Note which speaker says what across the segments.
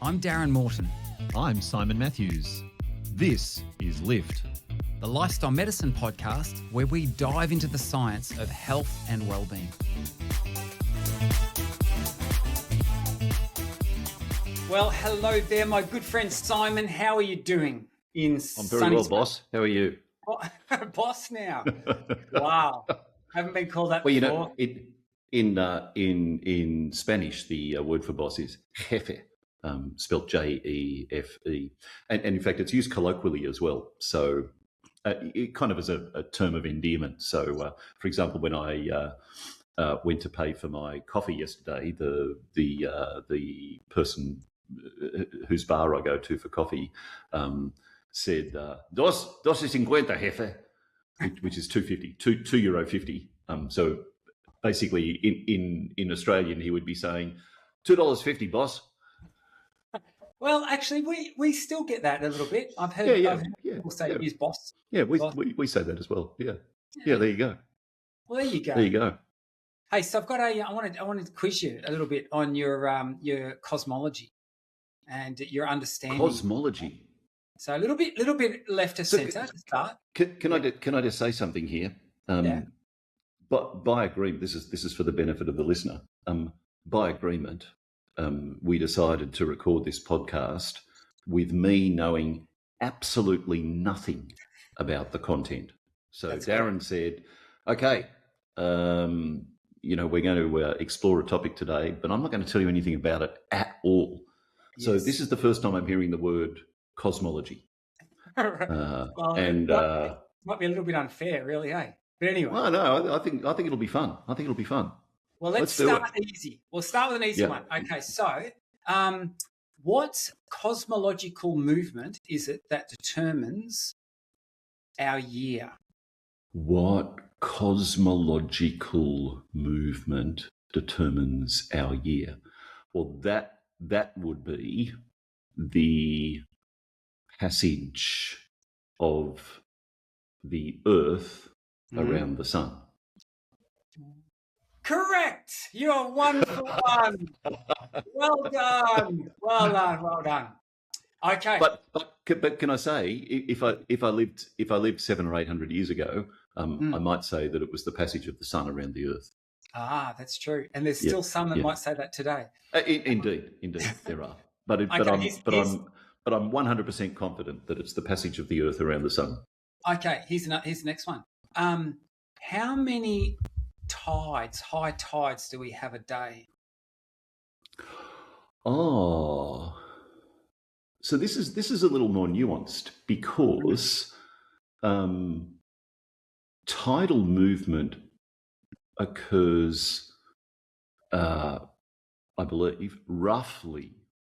Speaker 1: I'm Darren Morton.
Speaker 2: I'm Simon Matthews. This is Lift,
Speaker 1: The Lifestyle Medicine podcast where we dive into the science of health and well-being. Well, hello there, my good friend Simon. How are you doing?
Speaker 3: I'm very well, boss. How are you?
Speaker 1: Boss now. Wow. Haven't been called that
Speaker 3: Well, you
Speaker 1: before.
Speaker 3: know, in Spanish, the word for boss is jefe, spelled Jefe, and in fact, it's used colloquially as well. So it kind of is a term of endearment. So, for example, when I went to pay for my coffee yesterday, the person whose bar I go to for coffee said dos y cincuenta, jefe, which is €2.50. So basically, in Australian, he would be saying $2.50, boss.
Speaker 1: Well, actually, we still get that a little bit. I've heard people say use boss.
Speaker 3: Yeah,
Speaker 1: boss.
Speaker 3: we say that as well. Yeah. There you go.
Speaker 1: Well, there you go.
Speaker 3: There you go.
Speaker 1: Hey, so I've got I wanted to quiz you a little bit on your cosmology and your understanding.
Speaker 3: Cosmology.
Speaker 1: So a little bit left of centre to start.
Speaker 3: Can I just say something here? But by agreement, this is for the benefit of the listener. By agreement, we decided to record this podcast with me knowing absolutely nothing about the content. So that's Darren said, "Okay, we're going to explore a topic today, but I'm not going to tell you anything about it at all." Yes. So this is the first time I'm hearing the word cosmology.
Speaker 1: Might be a little bit unfair, really, eh? But anyway.
Speaker 3: No, I think it'll be fun.
Speaker 1: Well, let's start easy. We'll start with an easy one. Okay, so what cosmological movement is it that determines our year?
Speaker 3: What cosmological movement determines our year? Well, that would be the passage of the Earth around the sun.
Speaker 1: Correct. You're 1 for 1. Well done. Well done. Okay.
Speaker 3: But can I say, if I lived 700 or 800 years ago, I might say that it was the passage of the sun around the Earth.
Speaker 1: Ah, that's true. And there's still some that might say that today.
Speaker 3: Indeed, there are. But I'm 100% confident that it's the passage of the Earth around the sun.
Speaker 1: Okay, here's the next one. How many high tides do we have a day?
Speaker 3: Oh, so this is a little more nuanced because tidal movement occurs, I believe,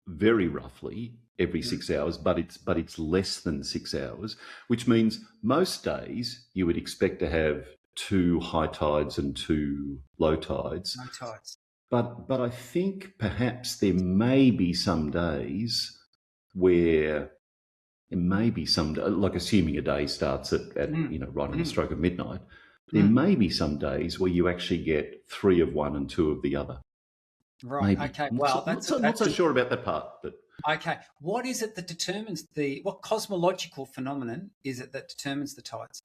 Speaker 3: very roughly every 6 hours, but it's less than 6 hours, which means most days you would expect to have 2 high tides and 2 low tides.
Speaker 1: Low tides.
Speaker 3: But I think perhaps there may be some days where like assuming a day starts at right on the stroke of midnight, there may be some days where you actually get 3 of one and 2 of the other.
Speaker 1: Right.
Speaker 3: Maybe.
Speaker 1: Okay. Well,
Speaker 3: I'm not so sure about that part, but.
Speaker 1: Okay. What is it that determines what cosmological phenomenon is it that determines the tides?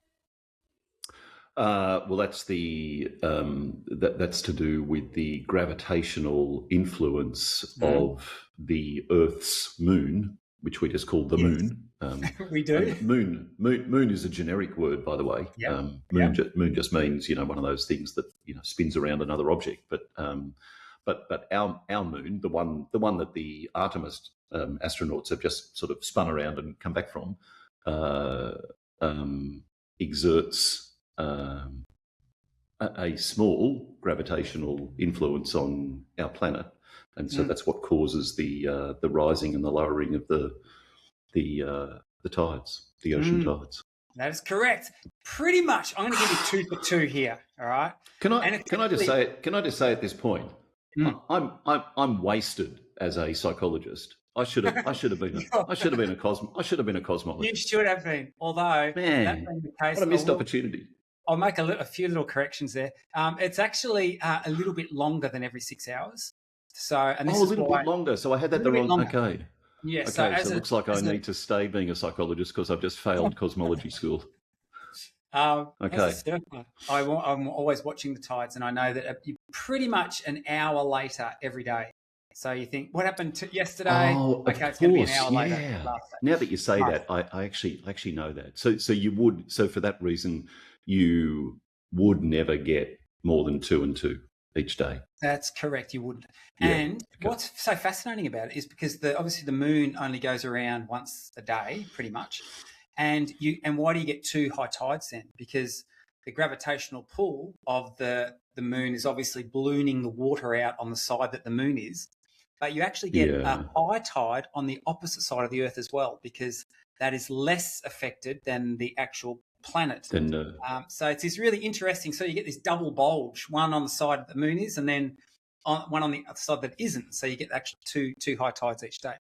Speaker 3: Well, that's that's to do with the gravitational influence of the Earth's moon, which we just call the moon.
Speaker 1: We do.
Speaker 3: Moon is a generic word, by the way.
Speaker 1: Yep.
Speaker 3: Moon just means one of those things that spins around another object. But our moon, the one that the Artemis astronauts have just sort of spun around and come back from, exerts a small gravitational influence on our planet, and so that's what causes the rising and the lowering of the tides, the ocean tides.
Speaker 1: That is correct. Pretty much. I'm going to give you 2 for 2 here. All right.
Speaker 3: Can I just say at this point, I'm wasted as a psychologist. I should have been a cosmologist.
Speaker 1: You should have been. Although that being the case,
Speaker 3: what a missed opportunity.
Speaker 1: I'll make a few little corrections there. It's actually a little bit longer than every 6 hours. So, and this
Speaker 3: a little bit longer. So I had that the wrong. Okay.
Speaker 1: Yeah.
Speaker 3: Okay, so it looks like I need to stay being a psychologist because I've just failed cosmology school.
Speaker 1: As
Speaker 3: Okay.
Speaker 1: a surfer, I'm always watching the tides, and I know that you pretty much an hour later every day. So you think, what happened to yesterday?
Speaker 3: Oh, of
Speaker 1: Okay, it's going to be an
Speaker 3: course,
Speaker 1: hour later.
Speaker 3: yeah.
Speaker 1: Last day.
Speaker 3: Now that you say
Speaker 1: Right.
Speaker 3: that, I actually know that. So you would, so for that reason, you would never get more than 2 and 2 each day.
Speaker 1: That's correct. You wouldn't.
Speaker 3: Yeah,
Speaker 1: And
Speaker 3: okay.
Speaker 1: what's so fascinating about it is because obviously the moon only goes around once a day, pretty much. And why do you get 2 high tides then? Because the gravitational pull of the moon is obviously ballooning the water out on the side that the moon is. But you actually get
Speaker 3: Yeah.
Speaker 1: a high tide on the opposite side of the Earth as well, because that is less affected than the actual planet.
Speaker 3: Then
Speaker 1: So it's this really interesting. So you get this double bulge, one on the side that the moon is, and then one on the other side that isn't. So you get actually two high tides each day.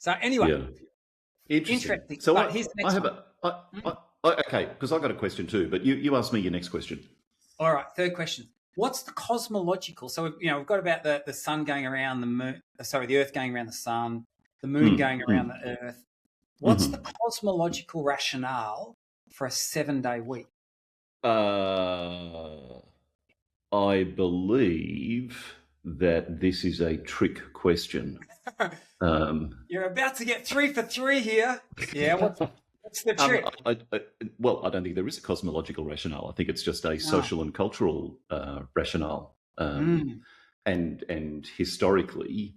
Speaker 1: So anyway,
Speaker 3: yeah. Interesting. So
Speaker 1: but here's the next
Speaker 3: okay, because I've got a question too, but you ask me your next question.
Speaker 1: All right, third question. What's the cosmological? So we've got about the sun going around the moon. Sorry, the Earth going around the sun, the moon going around the Earth. What's the cosmological rationale for a 7-day week?
Speaker 3: I believe that this is a trick question.
Speaker 1: You're about to get 3 for 3 here. Yeah, what's the trick?
Speaker 3: Well, I don't think there is a cosmological rationale. I think it's just a social and cultural rationale. And historically,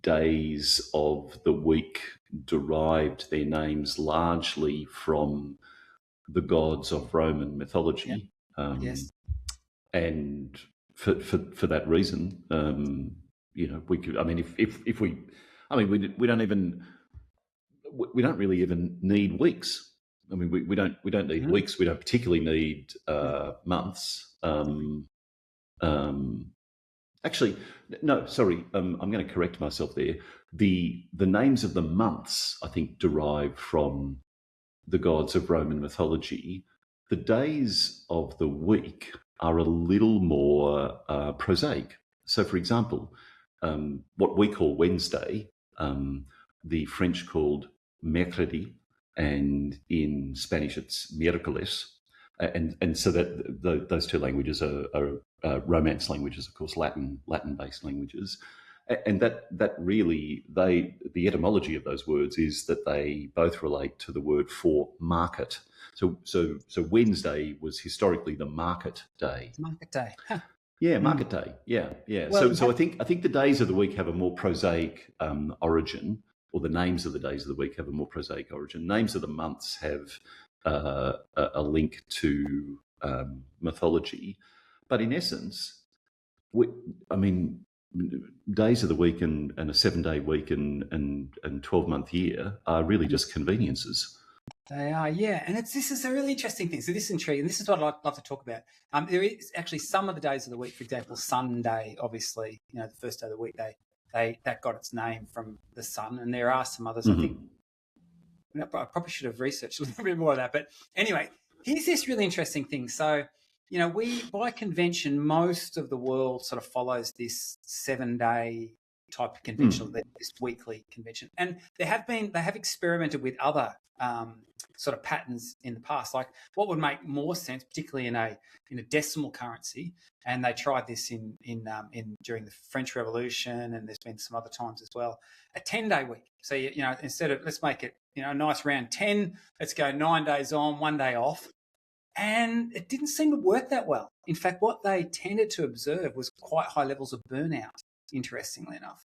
Speaker 3: days of the week derived their names largely from the gods of Roman mythology.
Speaker 1: Yes.
Speaker 3: And for that reason, we could. I mean, if we, I mean, we don't really even need weeks. I mean, we don't need weeks. We don't particularly need months. Actually, no, sorry. I'm going to correct myself there. The names of the months, I think, derive from the gods of Roman mythology. The days of the week are a little more prosaic. So, for example, what we call Wednesday, the French called mercredi, and in Spanish it's miércoles. And so that those two languages are Romance languages, of course, Latin-based languages, and that really the etymology of those words is that they both relate to the word for market. So Wednesday was historically the market day.
Speaker 1: Market day. Huh.
Speaker 3: Yeah, market day. Yeah. Well, so I think the days of the week have a more prosaic origin, or the names of the days of the week have a more prosaic origin. Names of the months have a link to mythology, but in essence, days of the week and a 7-day week and 12-month year are really just conveniences.
Speaker 1: They are, yeah. And this is a really interesting thing. So this is intriguing. This is what I'd love to talk about. There is actually some of the days of the week, for example, Sunday, obviously, the first day of the week, that got its name from the sun. And there are some others, I think. I probably should have researched a little bit more of that. But anyway, here's this really interesting thing. So, we, by convention, most of the world sort of follows this 7-day type of convention, this weekly convention. And they have experimented with other sort of patterns in the past, like what would make more sense, particularly in a decimal currency. And they tried this in during the French Revolution, and there's been some other times as well. A 10-day week. So instead of, let's make it a nice round 10, let's go 9 days on, 1 day off. And it didn't seem to work that well. In fact, what they tended to observe was quite high levels of burnout, interestingly enough.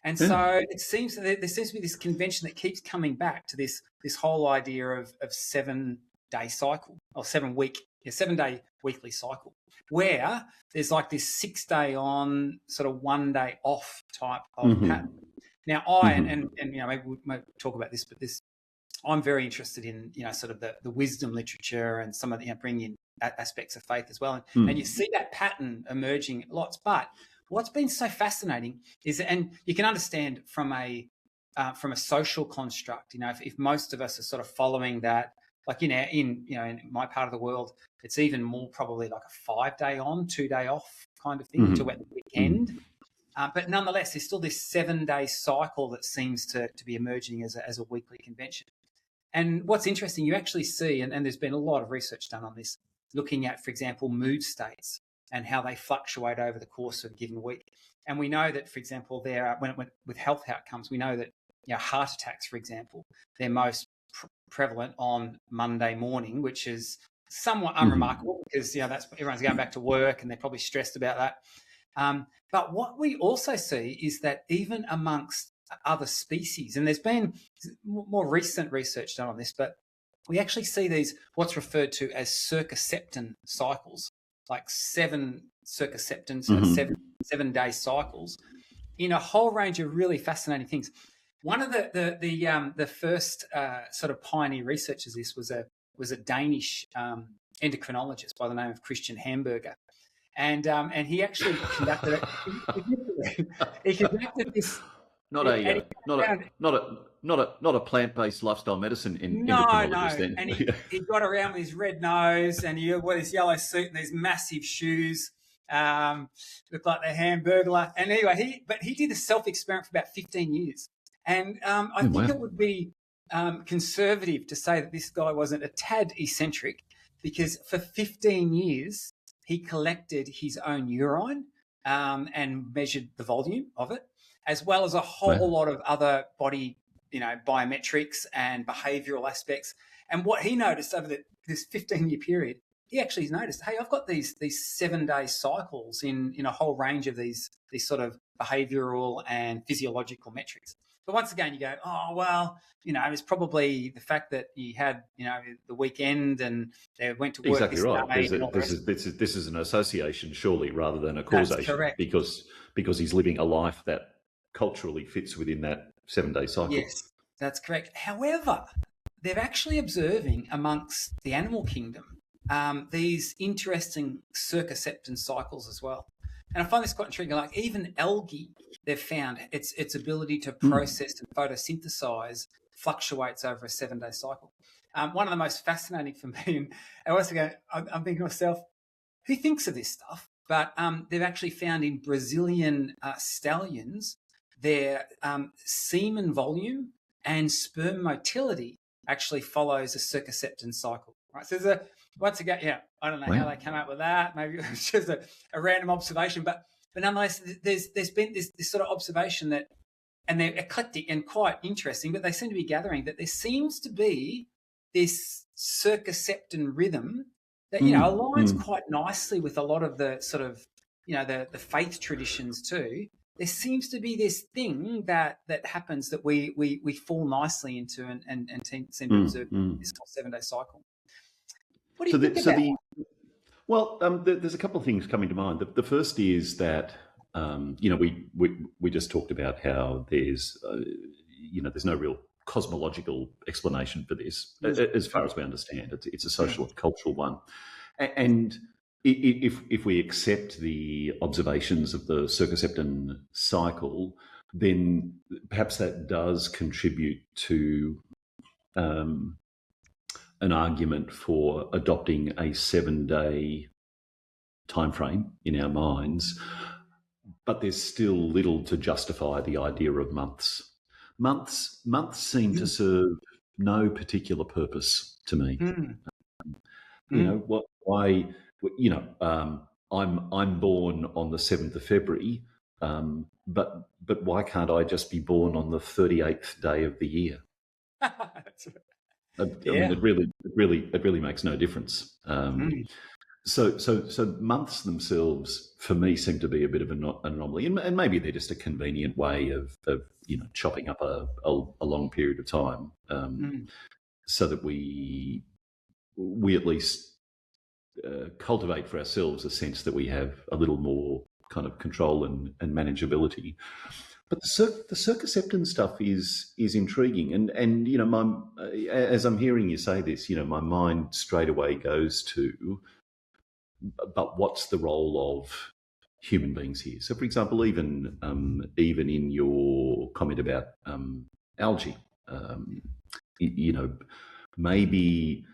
Speaker 1: And so it seems that there seems to be this convention that keeps coming back to this whole idea of 7-day cycle, or 7-day weekly cycle, where there's like this 6-day on, sort of 1 day off type of pattern. Now, and maybe we might talk about this, but I'm very interested in sort of the wisdom literature and some of the bringing in aspects of faith as well, and you see that pattern emerging lots. But what's been so fascinating is, and you can understand from a social construct, if most of us are sort of following that, like in my part of the world, it's even more probably like a 5-day on, 2-day off kind of thing, to the weekend. But nonetheless, there's still this 7-day cycle that seems to be emerging as a weekly convention. And what's interesting, you actually see, and there's been a lot of research done on this, looking at, for example, mood states and how they fluctuate over the course of a given week. And we know that, for example, with health outcomes, we know that heart attacks, for example, they're most prevalent on Monday morning, which is somewhat unremarkable because that's everyone's going back to work and they're probably stressed about that. But what we also see is that even amongst other species, and there's been more recent research done on this, but we actually see these what's referred to as circumseptan cycles, like 7 circumseptans, so 7-day cycles, in a whole range of really fascinating things. One of the first sort of pioneer researchers of this was a Danish endocrinologist by the name of Christian Hamburger. And he actually conducted he conducted this.
Speaker 3: Not a plant-based lifestyle medicine endocrinologist. Then.
Speaker 1: And he got around with his red nose and he wore this yellow suit and these massive shoes, looked like the Hamburglar. And anyway, he did a self-experiment for about 15 years. And I think it would be conservative to say that this guy wasn't a tad eccentric, because for 15 years he collected his own urine and measured the volume of it, as well as a whole lot of other body, biometrics and behavioural aspects. And what he noticed over this 15-year period, he actually noticed, hey, I've got these 7-day cycles in a whole range of these sort of behavioural and physiological metrics. But once again, you go, oh, well, it's probably the fact that you had, the weekend and they went to work.
Speaker 3: Exactly right. This is an association, surely, rather than a causation.
Speaker 1: That's correct.
Speaker 3: Because he's living a life that culturally fits within that 7-day cycle.
Speaker 1: Yes, that's correct. However, they're actually observing amongst the animal kingdom these interesting circumseptan cycles as well. And I find this quite intriguing. Like even algae, they've found its ability to process and photosynthesize fluctuates over a 7-day cycle. One of the most fascinating for me, and once again, I'm thinking to myself, who thinks of this stuff? But they've actually found in Brazilian stallions, their semen volume and sperm motility actually follows a circumseptan cycle. Right, so there's once again, I don't know how they come up with that. Maybe it's just a random observation, but nonetheless, there's been this sort of observation that, and they're eclectic and quite interesting, but they seem to be gathering that there seems to be this circumseptan rhythm that aligns quite nicely with a lot of the sort of the faith traditions too. There seems to be this thing that happens that we fall nicely into and seem to observe this 7-day cycle. What do you think about?
Speaker 3: There's a couple of things coming to mind. The first is that we just talked about how there's no real cosmological explanation for this, as far as we understand. It's a social and cultural one, and if we accept the observations of the circumseptan cycle, then perhaps that does contribute to an argument for adopting a 7-day time frame in our minds, but there's still little to justify the idea of months. Months seem to serve no particular purpose to me. Why? I'm born on the 7th of February, but why can't I just be born on the 38th day of the year?
Speaker 1: That's right.
Speaker 3: I mean, it really makes no difference. So months themselves, for me, seem to be a bit of an anomaly, and maybe they're just a convenient way of chopping up a long period of time, so that we at least cultivate for ourselves a sense that we have a little more kind of control and manageability. But the circumseptan stuff is intriguing, and as I'm hearing you say this, my mind straight away goes to, but what's the role of human beings here? So, for example, even in your comment about algae, maybe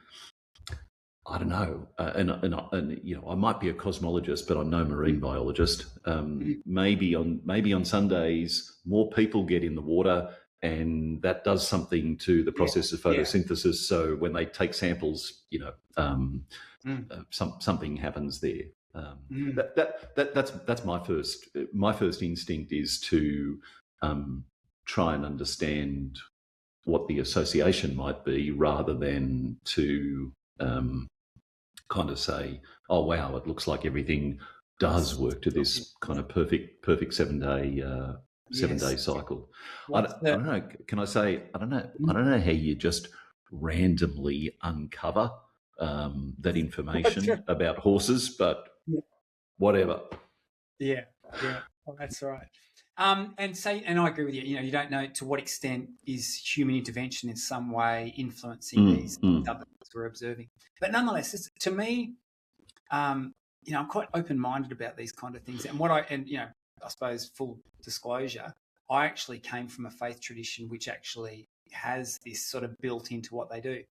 Speaker 3: I don't know, and you know, I might be a cosmologist, but I'm no marine biologist. Maybe on Sundays, more people get in the water, and that does something to the process of photosynthesis. So when they take samples, you know, something happens there. That's my first instinct is to try and understand what the association might be, rather than to kind of say, oh wow, it looks like everything does work to this kind of perfect 7-day cycle. I don't know. Can I say, I don't know how you just randomly uncover that information about horses, but whatever.
Speaker 1: Yeah, well, that's right. And I agree with you. You know, you don't know to what extent is human intervention in some way influencing these other things we're observing. But nonetheless, to me, you know, I'm quite open-minded about these kind of things. And you know, I suppose full disclosure, I actually came from a faith tradition which actually has this sort of built into what they do.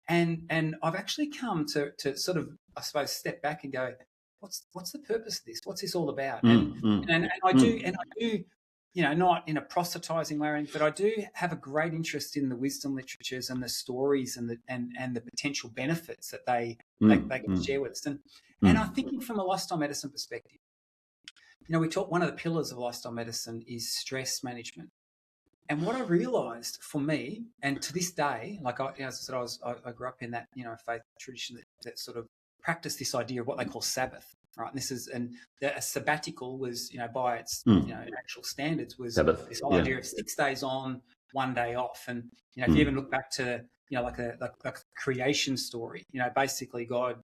Speaker 1: And I've actually come to sort of, I suppose, step back and go, what's the purpose of this? What's this all about? And I do, you know, not in a proselytizing way or anything, but I do have a great interest in the wisdom literatures and the stories and the potential benefits that they can share with us. And I'm thinking from a lifestyle medicine perspective. You know, we talk, one of the pillars of lifestyle medicine is stress management. And what I realised for me, and to this day, like as I said, I grew up in that, you know, faith tradition that sort of practiced this idea of what they call Sabbath, right? And a sabbatical was, you know, by its you know, actual standards, was Sabbath, this idea of 6 days on, 1 day off. And you know, if you even look back to, you know, like a creation story, you know, basically God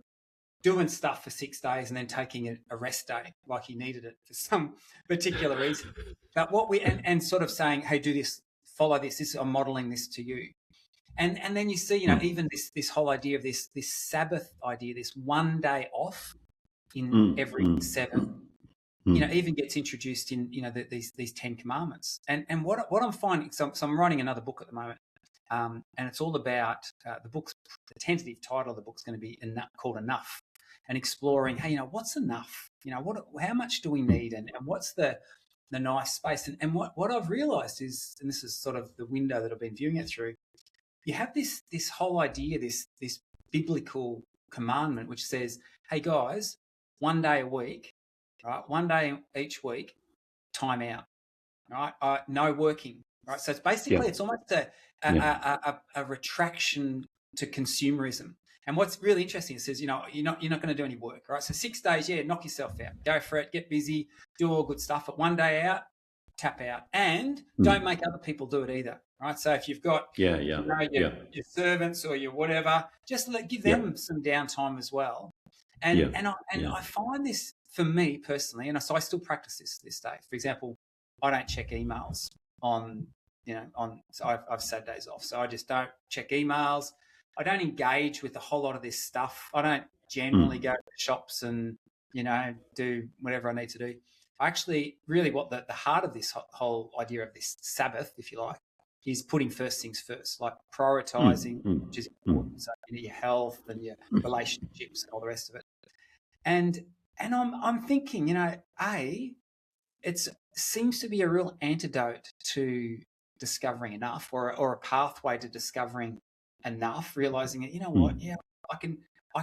Speaker 1: doing stuff for 6 days and then taking a rest day, like he needed it for some particular reason. But what and sort of saying, hey, do this, follow this, I'm modeling this to you. And then you see, you know, even this whole idea of this Sabbath idea, this 1 day off in every 7, you know, even gets introduced in, you know, these 10 commandments. And what I'm finding, so I'm writing another book at the moment, and it's all about the tentative title of the book's going to be called Enough, and exploring, hey, you know, what's enough? You know, how much do we need, and what's the nice space? And what I've realised is, and this is sort of the window that I've been viewing it through, you have this whole idea, this biblical commandment which says, hey guys, 1 day a week, right? 1 day each week, time out, right? No working, right? So it's basically it's almost a retraction to consumerism. And what's really interesting, it says, you know, you're not going to do any work, right? So 6 days, knock yourself out, go for it, get busy, do all good stuff. But 1 day out, tap out, and don't make other people do it either, right? So if you've got your servants or your whatever, just give them some downtime as well. And I find this, for me personally, and so I still practice this day. For example, I don't check emails so I've Saturdays off, so I just don't check emails. I don't engage with a whole lot of this stuff. I don't generally go to shops and, you know, do whatever I need to do. I actually, really, what the heart of this whole idea of this Sabbath, if you like, is putting first things first, like prioritizing, which is important. So, you know, your health and your relationships and all the rest of it. And I'm thinking, you know, it seems to be a real antidote to discovering enough, or a pathway to discovering enough, realizing that, you know what, I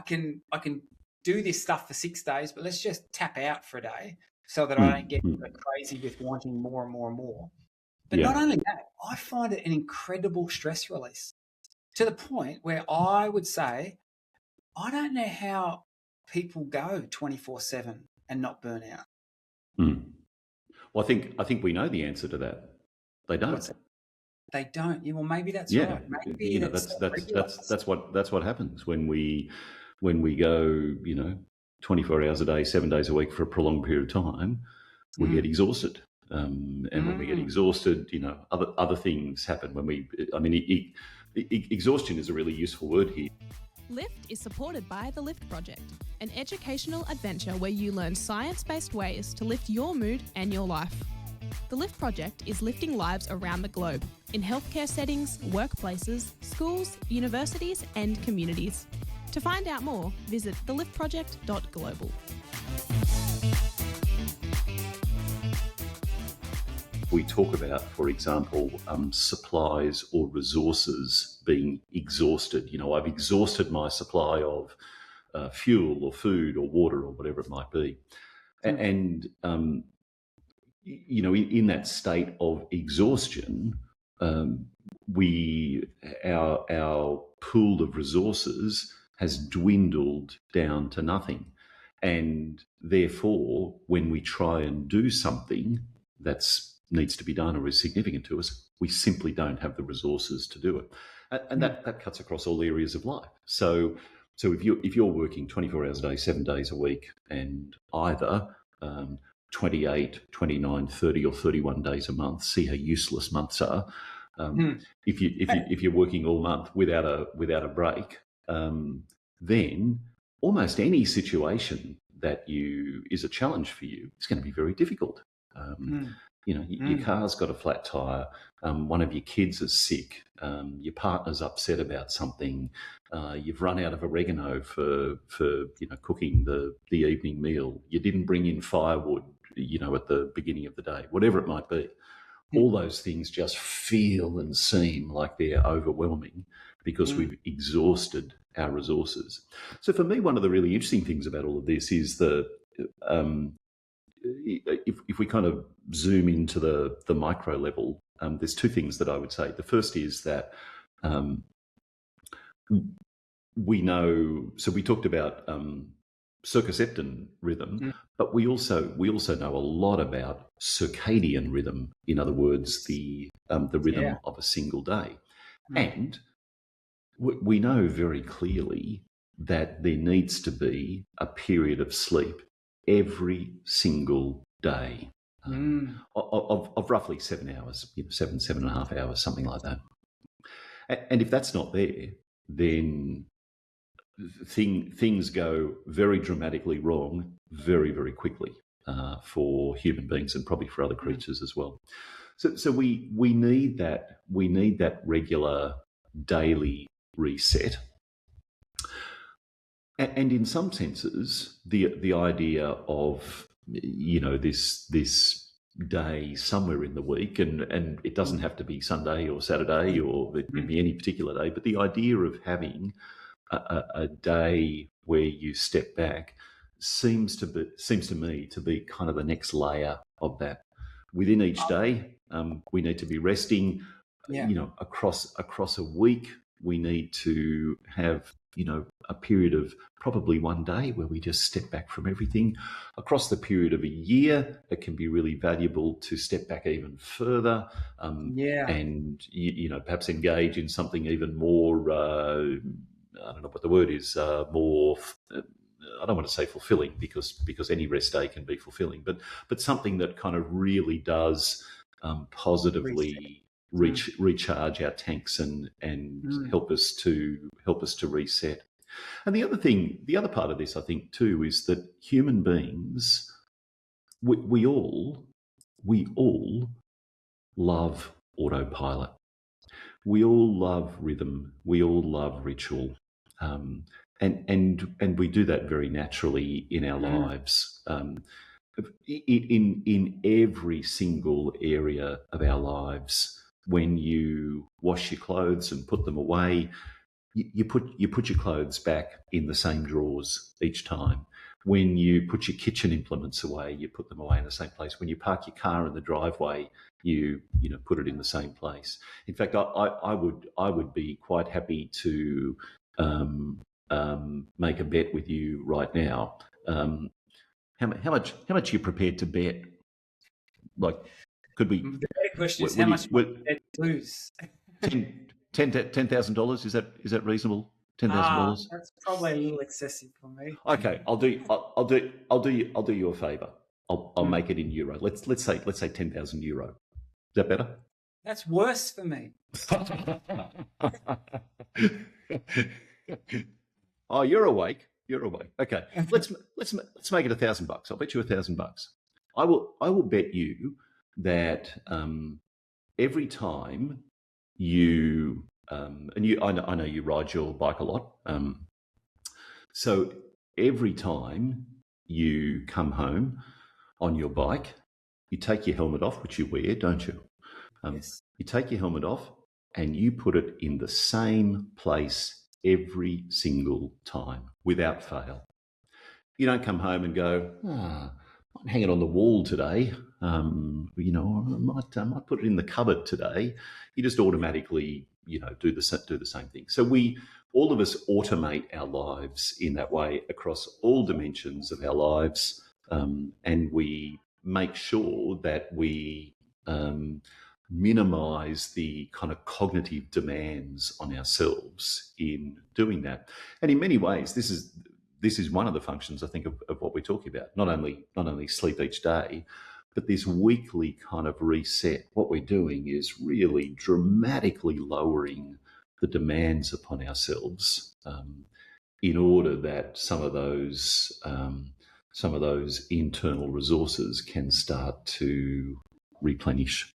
Speaker 1: can do this stuff for 6 days, but let's just tap out for a day so that I don't get crazy with wanting more and more and more. But not only that, I find it an incredible stress release, to the point where I would say, I don't know how people go 24/7 and not burn out.
Speaker 3: Well, I think we know the answer to that. They don't.
Speaker 1: They don't. Yeah, well, maybe that's right. Maybe,
Speaker 3: you know, that's what happens when we go, you know, 24 hours a day, 7 days a week for a prolonged period of time. We get exhausted, and when we get exhausted, you know, other things happen. Exhaustion is a really useful word here.
Speaker 4: Lift is supported by the Lift Project, an educational adventure where you learn science-based ways to lift your mood and your life. The Lift Project is lifting lives around the globe, in healthcare settings, workplaces, schools, universities and communities. To find out more, visit theliftproject.global.
Speaker 3: We talk about, for example, supplies or resources being exhausted. I've exhausted my supply of fuel or food or water or whatever it might be. And, in that state of exhaustion, our pool of resources has dwindled down to nothing. And therefore, when we try and do something that's needs to be done or is significant to us, we simply don't have the resources to do it. And that cuts across all areas of life. So if you're working 24 hours a day, 7 days a week, and either 28, 29, 30 or 31 days a month, see how useless months are. If you're working all month without a break, then almost any situation that is a challenge for you, it's going to be very difficult. Your car's got a flat tire, one of your kids is sick, your partner's upset about something, you've run out of oregano for cooking the evening meal, you didn't bring in firewood, at the beginning of the day, whatever it might be. All those things just feel and seem like they're overwhelming because we've exhausted our resources. So for me, one of the really interesting things about all of this is if we kind of zoom into the micro level, there's two things that I would say. The first is that we know, so we talked about circaseptan rhythm, but we also know a lot about circadian rhythm. In other words, the rhythm of a single day. And we know very clearly that there needs to be a period of sleep every single day of roughly 7 hours, 7.5 hours, something like that. And if that's not there, then things go very dramatically wrong very, very quickly for human beings and probably for other creatures as well. So we need that regular daily reset. And in some senses, the idea of this day somewhere in the week, and it doesn't have to be Sunday or Saturday, or it can be any particular day, but the idea of having a day where you step back seems to me to be kind of the next layer of that. Within each day, we need to be resting. Across a week, we need to have a period of probably 1 day where we just step back from everything. Across the period of a year, it can be really valuable to step back even further, and perhaps engage in something even more. I don't know what the word is. More. I don't want to say fulfilling because any rest day can be fulfilling, but something that kind of really does positively recharge our tanks and help us to reset. And the other part of this, I think, too, is that human beings, we all love autopilot. We all love rhythm. We all love ritual, and we do that very naturally in our lives. In every single area of our lives, when you wash your clothes and put them away, you put your clothes back in the same drawers each time. When you put your kitchen implements away, you put them away in the same place. When you park your car in the driveway, you put it in the same place. In fact, I would be quite happy to make a bet with you right now. How much are you prepared to bet? Like, could we?
Speaker 1: The better question is how much would you lose?
Speaker 3: $10,000. Is that reasonable? $10,000.
Speaker 1: That's probably a little excessive for me.
Speaker 3: Okay, I'll do you a favour. I'll make it in euro. Let's say 10,000 euro. Is that better?
Speaker 1: That's worse for me.
Speaker 3: Oh, you're awake. Okay, let's make it $1,000. I'll bet you $1,000. I will bet you that every time you I know you ride your bike a lot, So every time you come home on your bike, you take your helmet off, which you wear, don't you?
Speaker 1: Yes.
Speaker 3: You take your helmet off and you put it in the same place every single time without fail. You don't come home and go, I might hang it on the wall today. I might put it in the cupboard today. You just automatically, do the same thing. So all of us automate our lives in that way across all dimensions of our lives, and we make sure that we minimize the kind of cognitive demands on ourselves in doing that. And in many ways, this is one of the functions, I think, of what we're talking about. Not only sleep each day, but this weekly kind of reset. What we're doing is really dramatically lowering the demands upon ourselves in order that some of those internal resources can start to replenish.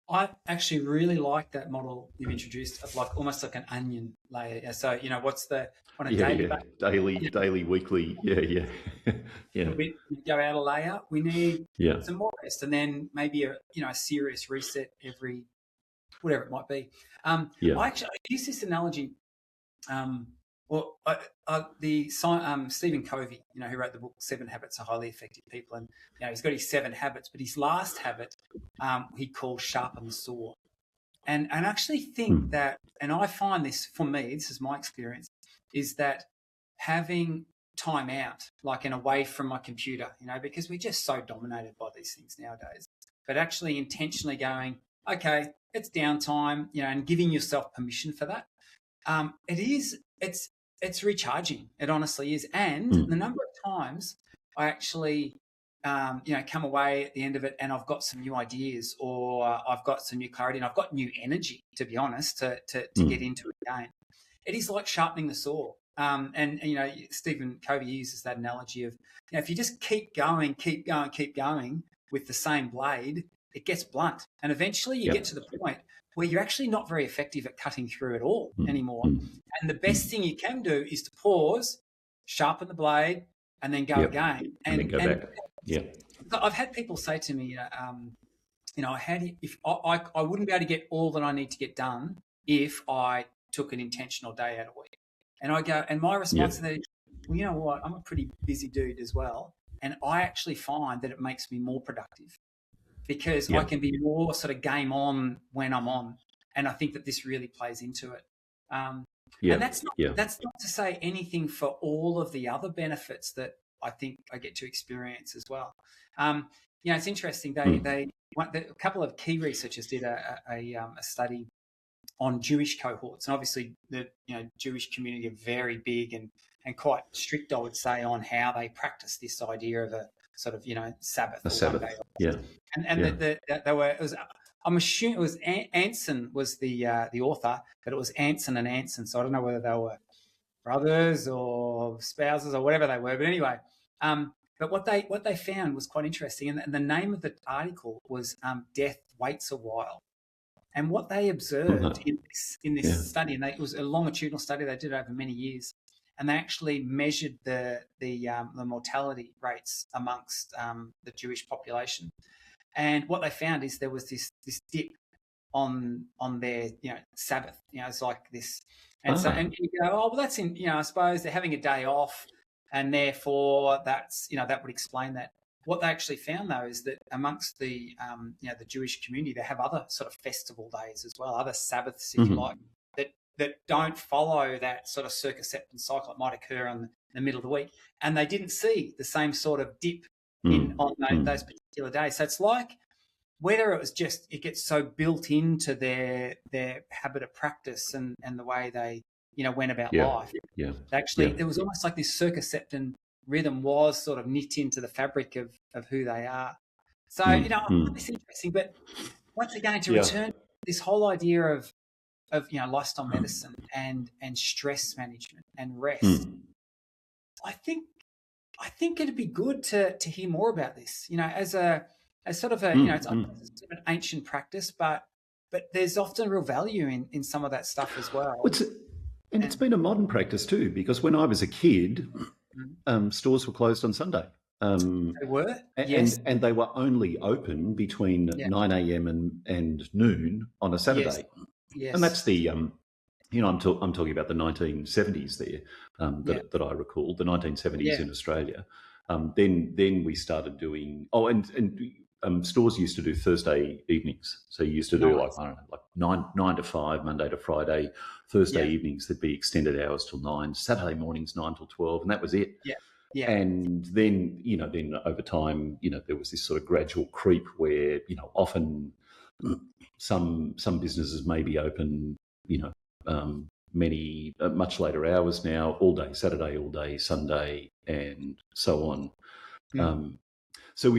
Speaker 1: I actually really like that model you've introduced of almost like an onion layer. So, what's on a daily basis?
Speaker 3: Daily, weekly. Yeah.
Speaker 1: We go out a layer. We need some more rest, and then maybe a serious reset every, whatever it might be. I use this analogy. Stephen Covey, who wrote the book 7 Habits of Highly Effective People, and he's got his 7 habits, but his last habit he calls sharpen the saw. And I actually think that, and I find this for me, this is my experience, is that having time out, and away from my computer, because we're just so dominated by these things nowadays, but actually intentionally going, okay, it's downtime, and giving yourself permission for that. It's recharging. It honestly is. And the number of times I actually, come away at the end of it and I've got some new ideas, or I've got some new clarity, and I've got new energy, to be honest, to get into it again. It is like sharpening the saw. And Stephen Covey uses that analogy of, if you just keep going with the same blade, it gets blunt. And eventually you get to the point where you're actually not very effective at cutting through at all anymore. And the best thing you can do is to pause, sharpen the blade, and then go again.
Speaker 3: And then go back. Yeah.
Speaker 1: I've had people say to me, if I wouldn't be able to get all that I need to get done if I took an intentional day out a week. And I go, and my response to that is, well, you know what? I'm a pretty busy dude as well. And I actually find that it makes me more productive, because I can be more sort of game on when I'm on. And I think that this really plays into it. And that's not to say anything for all of the other benefits that I think I get to experience as well. It's interesting. A couple of key researchers did a study on Jewish cohorts, and obviously the Jewish community are very big and quite strict, I would say, on how they practice this idea of a sort of Sabbath.
Speaker 3: A Sabbath,
Speaker 1: I'm assuming it was Anson was the author, but it was Anson and Anson. So I don't know whether they were brothers or spouses or whatever they were. But anyway, but what they found was quite interesting, and the name of the article was "Death Waits a While." And what they observed in this study, and it was a longitudinal study, they did it over many years, and they actually measured the mortality rates amongst the Jewish population. And what they found is there was this dip on their Sabbath. It's like this, and so and you go, oh well, that's in I suppose they're having a day off, and therefore that's that would explain that. What they actually found, though, is that amongst the the Jewish community, they have other sort of festival days as well, other Sabbaths, if you like, that don't follow that sort of circumception cycle. It might occur in the middle of the week, and they didn't see the same sort of dip on those particular days. So it's like whether it was just it gets so built into their habit of practice and the way they went about life. Actually, it was almost like this circumception rhythm was sort of knit into the fabric of who they are. So, I find this interesting. But once again, to return to this whole idea of lifestyle medicine and stress management and rest, I think it'd be good to hear more about this. As sort of it's an ancient practice, but there's often real value in some of that stuff as well.
Speaker 3: And it's been a modern practice too, because when I was a kid, stores were closed on Sunday.
Speaker 1: They were,
Speaker 3: and they were only open between 9 a.m. and noon on a Saturday.
Speaker 1: Yes.
Speaker 3: And that's the I'm talking about the 1970s there that I recall, the 1970s in Australia. Then we started doing stores used to do Thursday evenings. So you used to do like 9 to 5, Monday to Friday. Thursday evenings there'd be extended hours till 9. Saturday mornings 9 till 12, and that was it.
Speaker 1: Yeah.
Speaker 3: And then over time, there was this sort of gradual creep where often some businesses may be open, many much later hours now, all day Saturday, all day Sunday, and so on. So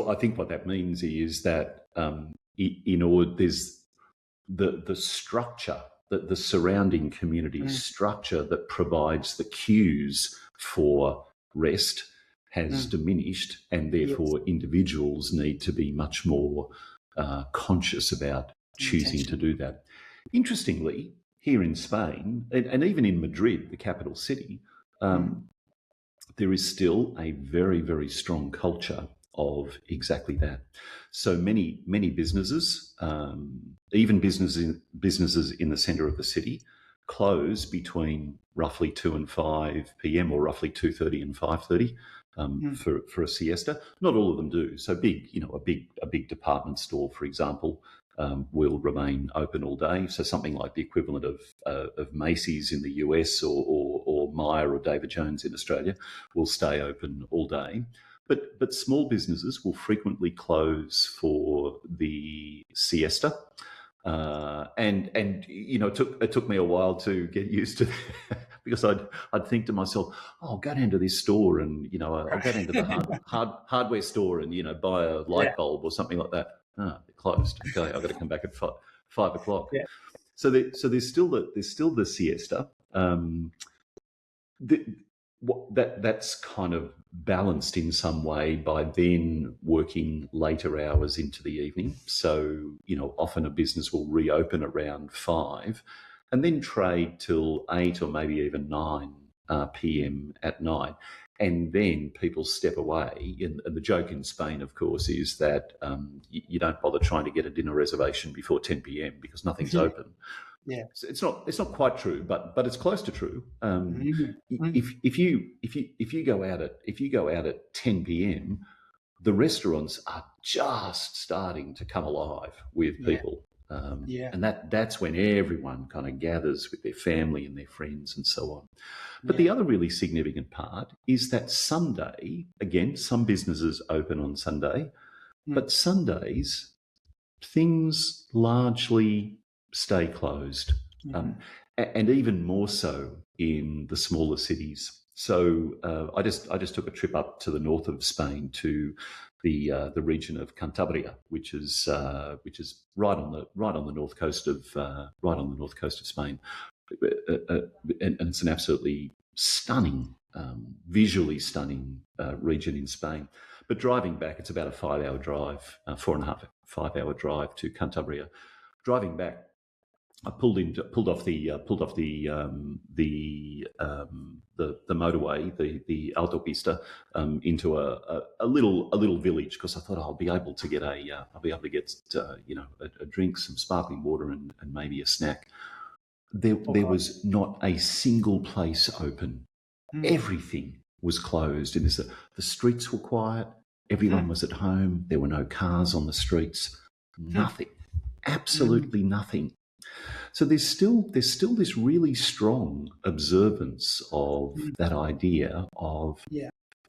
Speaker 3: I think what that means is that there's the structure, the surrounding community structure that provides the cues for rest has diminished, and therefore individuals need to be much more conscious about choosing to do that. Interestingly, here in Spain, and even in Madrid, the capital city, there is still a very, very strong culture of exactly that. So many businesses, even businesses in the centre of the city, close between roughly 2 and 5 p.m. or roughly 2:30 and 5:30 for a siesta. Not all of them do. So a big department store, for example, will remain open all day. So something like the equivalent of Macy's in the US or Myer or David Jones in Australia will stay open all day. But small businesses will frequently close for the siesta. And it took me a while to get used to that because I'd think to myself, I'll go down to this store and I'll go down to the hardware store and buy a light bulb or something like that. They're closed. Okay, I've got to come back at 5 o'clock.
Speaker 1: Yeah.
Speaker 3: So there's still the siesta. That's kind of balanced in some way by then working later hours into the evening. So, often a business will reopen around 5 and then trade till 8 or maybe even 9 p.m. at night. And then people step away. And the joke in Spain, of course, is that you don't bother trying to get a dinner reservation before 10 p.m. because nothing's open.
Speaker 1: Yeah,
Speaker 3: so it's not quite true, but it's close to true. If you go out at 10 p.m., the restaurants are just starting to come alive with people, and that's when everyone kind of gathers with their family and their friends and so on. But the other really significant part is that Sunday, again, some businesses open on Sunday, but Sundays things largely stay closed, and even more so in the smaller cities. So I just took a trip up to the north of Spain to the region of Cantabria, which is right on the north coast of Spain, and it's an absolutely stunning, visually stunning region in Spain. But driving back, it's about a 5-hour drive, 4.5-5-hour drive to Cantabria. Driving back, I pulled off the motorway, the autopista, into a little village because I thought I'll be able to get a drink, some sparkling water, and maybe a snack. There was not a single place open. Everything was closed. And the streets were quiet. Everyone was at home. There were no cars on the streets. Nothing. Absolutely nothing. So there's still this really strong observance of that idea of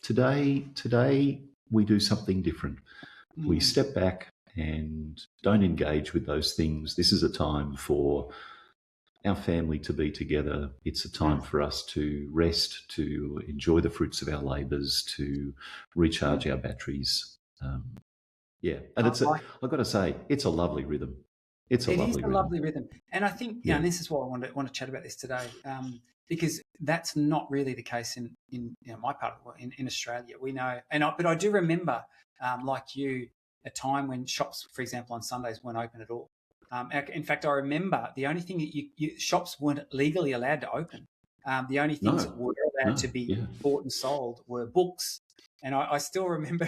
Speaker 3: today we do something different. We step back and don't engage with those things. This is a time for our family to be together. It's a time for us to rest, to enjoy the fruits of our labours, to recharge our batteries. And I've got to say, it's a lovely rhythm. It is a lovely rhythm.
Speaker 1: And I think, and this is why I want to chat about this today, because that's not really the case in my part of the world, in Australia. We know, but I do remember, like you, a time when shops, for example, on Sundays weren't open at all. In fact, I remember the only thing that shops weren't legally allowed to open. The only things that were allowed to be bought and sold were books. And I still remember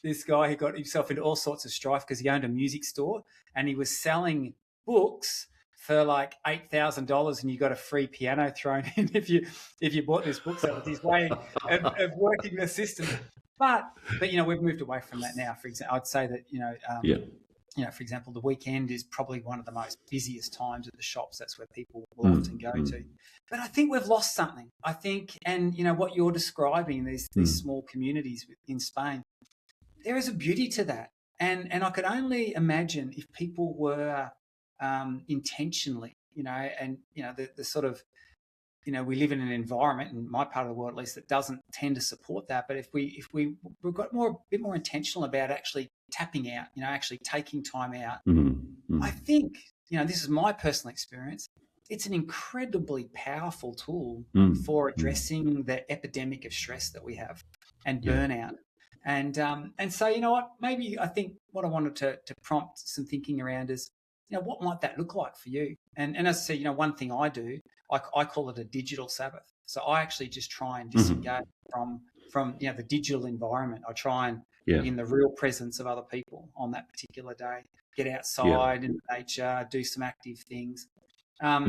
Speaker 1: this guy who got himself into all sorts of strife because he owned a music store and he was selling books for like $8,000, and you got a free piano thrown in if you bought this book. So it was his way of working the system. But we've moved away from that now. For example, I'd say that for example, the weekend is probably one of the most busiest times at the shops. That's where people will often go to. But I think we've lost something. I think, and what you're describing, these small communities in Spain, there is a beauty to that. And I could only imagine if people were intentionally, the sort of, we live in an environment, in my part of the world at least, that doesn't tend to support that. But if we've got a bit more intentional about actually tapping out, actually taking time out, I think, this is my personal experience, it's an incredibly powerful tool for addressing the epidemic of stress that we have and burnout. And so, maybe I think what I wanted to prompt some thinking around is, what might that look like for you? And as I said, one thing I do, I call it a digital Sabbath. So I actually just try and disengage from the digital environment. I try and be in the real presence of other people on that particular day, get outside in nature, do some active things. But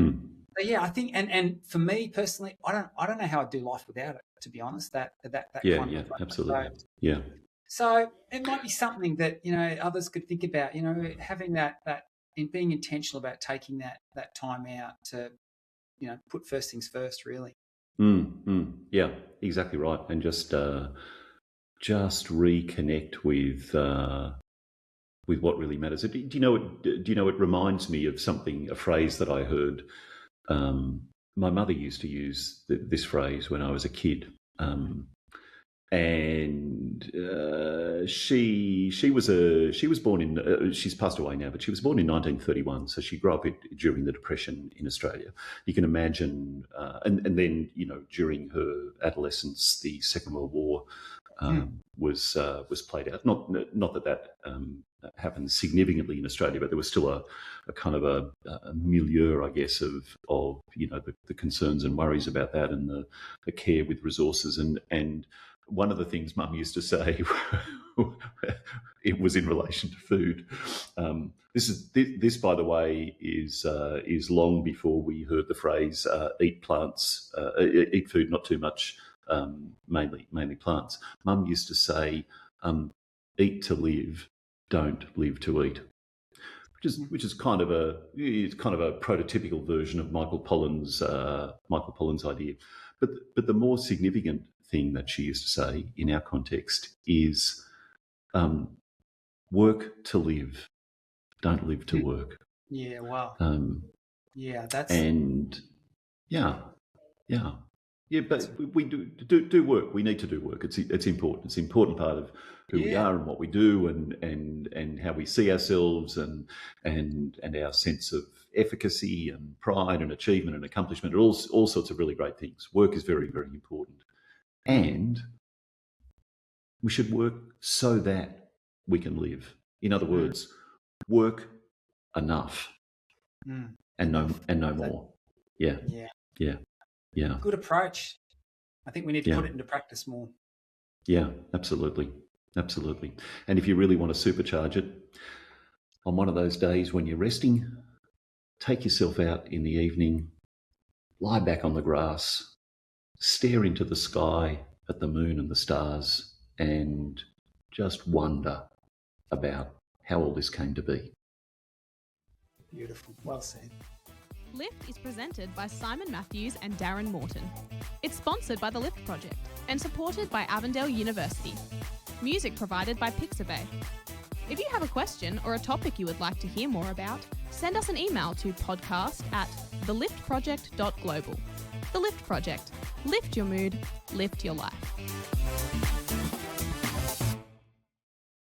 Speaker 1: I think, and for me personally, I don't know how I'd do life without it, to be honest. That kind of
Speaker 3: absolutely.
Speaker 1: So it might be something that others could think about. Having that in being intentional about taking that time out to put first things first, really.
Speaker 3: Yeah, exactly right, and just reconnect with what really matters. Do you know it reminds me of something, a phrase that I heard. My mother used to use this phrase when I was a kid, and she was born in she's passed away now, but she was born in 1931, so she grew up during the Depression in Australia. You can imagine, and then during her adolescence, the Second World War was played out. Not that happened significantly in Australia, but there was still a kind of a milieu, I guess, of the concerns and worries about that, and the care with resources. And one of the things Mum used to say, it was in relation to food. This, by the way, is long before we heard the phrase "eat plants, eat food, not too much, mainly plants." Mum used to say, "Eat to live, don't live to eat," which is kind of a prototypical version of Michael Pollan's idea. But the more significant thing that she used to say in our context is, work to live, don't live to work.
Speaker 1: Yeah, wow.
Speaker 3: But we do work. We need to do work. It's important. It's an important part of who we are and what we do, and how we see ourselves, and our sense of efficacy and pride and achievement and accomplishment, all sorts of really great things. Work is very, very important. And we should work so that we can live. In other words, work enough and no more. Yeah.
Speaker 1: Good approach. I think we need to put it into practice more.
Speaker 3: Yeah, absolutely. And if you really want to supercharge it, on one of those days when you're resting, take yourself out in the evening, lie back on the grass, stare into the sky at the moon and the stars, and just wonder about how all this came to be.
Speaker 1: Beautiful. Well said.
Speaker 4: Lift is presented by Simon Matthews and Darren Morton. It's sponsored by the Lift Project and supported by Avondale University. Music provided by Pixabay. If you have a question or a topic you would like to hear more about, send us an email to podcast@theliftproject.global. The Lift Project. Lift your mood, lift your life.